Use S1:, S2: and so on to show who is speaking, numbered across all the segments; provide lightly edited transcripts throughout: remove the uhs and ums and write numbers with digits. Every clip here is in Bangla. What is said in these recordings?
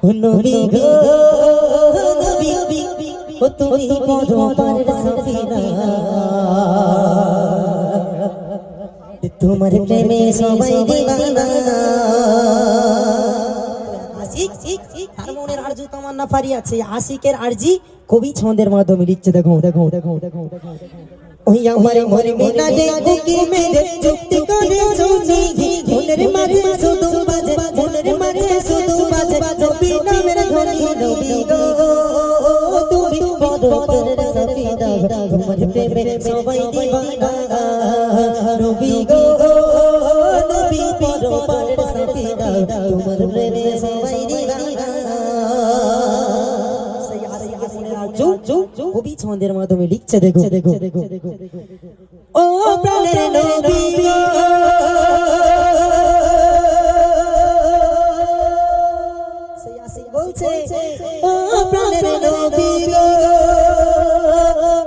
S1: নবী গো নবী ও তুমি পরপারের সফিনা তোমার প্রেমে সবাই দিওয়ানা তার মনের আরজু তামান্না ফারি আছে আশিকের আরজি কবি ছন্দের মাধ্যমে লিখছে দেখো দেখো দেখো দেখো ওই আমার মনে মিনা দে বুকে মেরে চুক্তি করে শুনি মনের মাঝে শুধু বাজে মনের মাঝে শুধু বাজে নবী নামের ধ্বনি নবী গো তুমি পরপারের সফিনা তোমার প্রেমে সবাই দিওয়ানা নবী গো নবী পরপারের সফিনা তোমার প্রেমে সবাই দিওয়ানা সেই আশিকের মনের আরজু কবি ছন্দের মাধ্যমে লিখছে দেখো ও প্রাণের নবী সেই আশিক বলছে ও প্রাণের নবী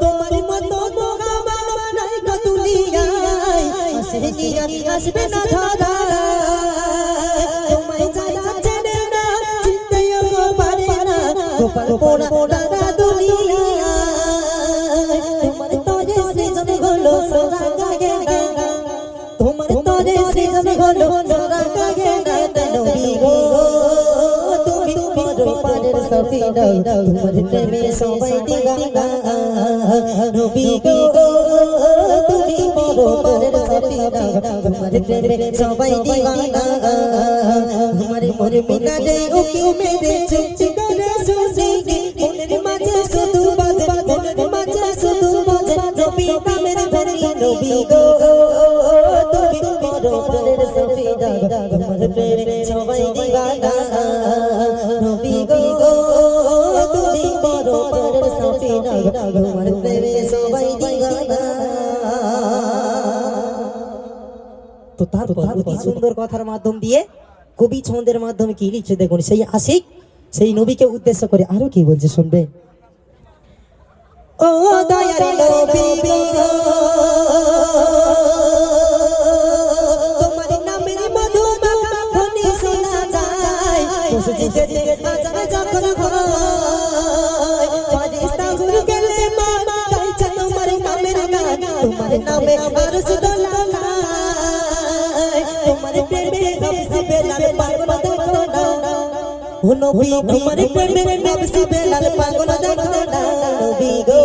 S1: তোমার মতো বোকা মানব নাই গো দুনিয়ায় আসবে না ধরা তোমায় জানা চেনে না চিনতেও পারে না গোপাল পোড়া দাদা দুনিয়া তোমার তরে সৃজন হলো সোনা কাগে না তোমার তরে সৃজন হলো সোনা কাগে না নবী গো তুমি পরপারের সফিনা তোমার প্রেমে সবাই দিওয়ানা নবী গো তুমি পরপারের সফিনা তোমার প্রেমে সবাই দিওয়ানা তোমার মনে মিনা দে ও কেউ মেরে চুপচি করে শুনি মনের মাঝে শুধু বাজে মনের মাঝে শুধু বাজে নবী নামের ধ্বনি নবী গো তুমি পরপারের সফিনা তোমার প্রেমে সবাই দিওয়ানা নবী গো তুমি পরপারের সফিনা তোমার প্রেমে সবাই দিওয়ানা তো তারপর অতি সুন্দর কথার মাধ্যম দিয়ে কবি ছন্দের মাধ্যমে কি লিখছে দেখুন সেই আশিক সেই নবীকে উদ্দেশ্য করে আরো কি বলছে শুনবে ও দয়ার নবী গো তোমার নামের মধু মাখা ধ্বনি শোনা যায় মসজিদে আজান যখন হয় ফেরেশতা গুরু গেলে মা গাইছে তোমার নামের গান তোমার নামে আরশ দোলা তোমার প্রেমে নবী বেলাল পাগল দেখো না ও নবী তোমার প্রেমে নবী বেলাল পাগল দেখো না নবী গো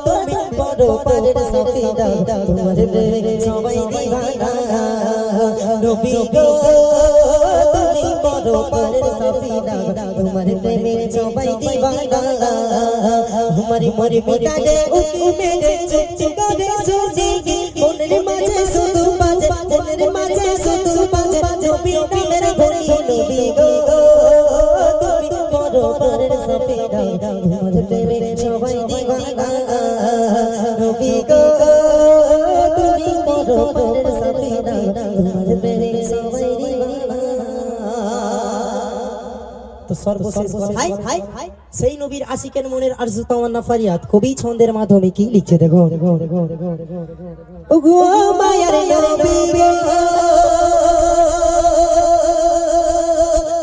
S1: তুমি পরপারের সফিনা তোমার প্রেমে সবাই দিওয়ানা নবী গো তুমি পরপারের সফিনা তোমার প্রেমে সবাই দিওয়ানা তোমার মনে মিটা দে উকি মেরে চুপচি করে শুনি মনের মাঝে শুধু বাজে মনের মাঝে শুধু বাজে নবী নামের ধ্বনি নবী গো তুমি পরপারের সফিনা তোমার প্রেমে সবাই দিওয়ানা নবী গো তুমি পরপারের সফিনা তোমার প্রেমে সবাই দিওয়ানা তো সর্বশেষ কথাই সেই নবীর আশিকের মনের আরজু তামান্না ফারিয়াদ কবি ছন্দের মাধ্যমে কি লিখছে দেখো ওগো মায়ার নবী গো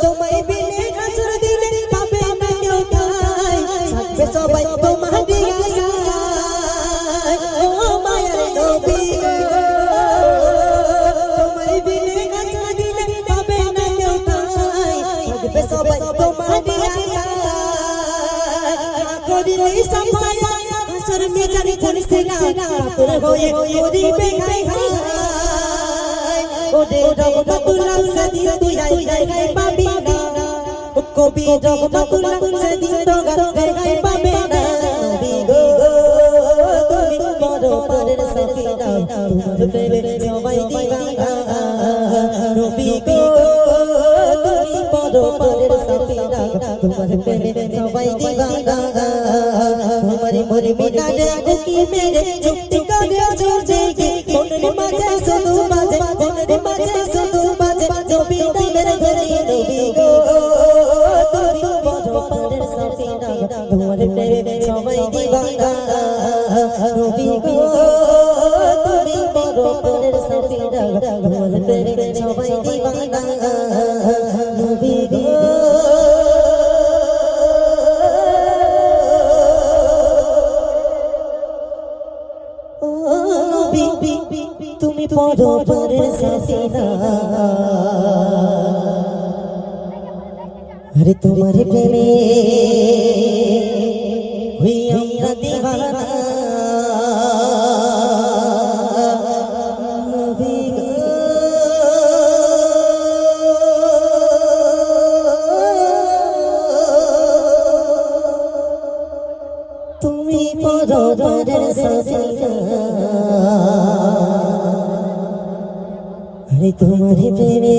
S1: তোমায় বিনে আসর দিলে পাবে না কেউ ঠাই থাকবে সবাই তোমার দিয়ায় ও মায়ার নবী গো তোমায় বিনে আসর দিলে পাবে না কেউ ঠাই থাকবে সবাই তোমার দিয়ায় করিলে সাফায়া আসর মেজানি করিছে না তোর হয়ে করিবে খাই খাই ওরে রহমাতুল্লাহ সেদিন তুই গাই গাই পাবি না কবি রহমাতুল্লাহ সেদিন তো গাই গাই পাবে না নবী গো তুমি পরপারের সফিনা তোমার প্রেমে সবাই দিওয়ানা নবী গো তুমি পরপারের সফিনা তোমার প্রেমে সবাই দিওয়ানা তোমার মনে মিনা দে উকি মেরে চুপটি করে শুনি মনের মাঝে শুধু বাজে মনের মাঝে শুধু বাজে নবী নামের ধ্বনি নবী গো তুমি পরপারের সফিনা তোমার প্রেমে সবাই দিওয়ানা নবী গো তুমি পরপারের সফিনা তোমার প্রেমে সবাই দিওয়ানা নবী গো পরপারের সাফিনা আরে তোমার প্রেমে হই আমরা দিওয়ানা নবী গো তুমি পরপারের সাফিনা আরে তোমার প্রেমে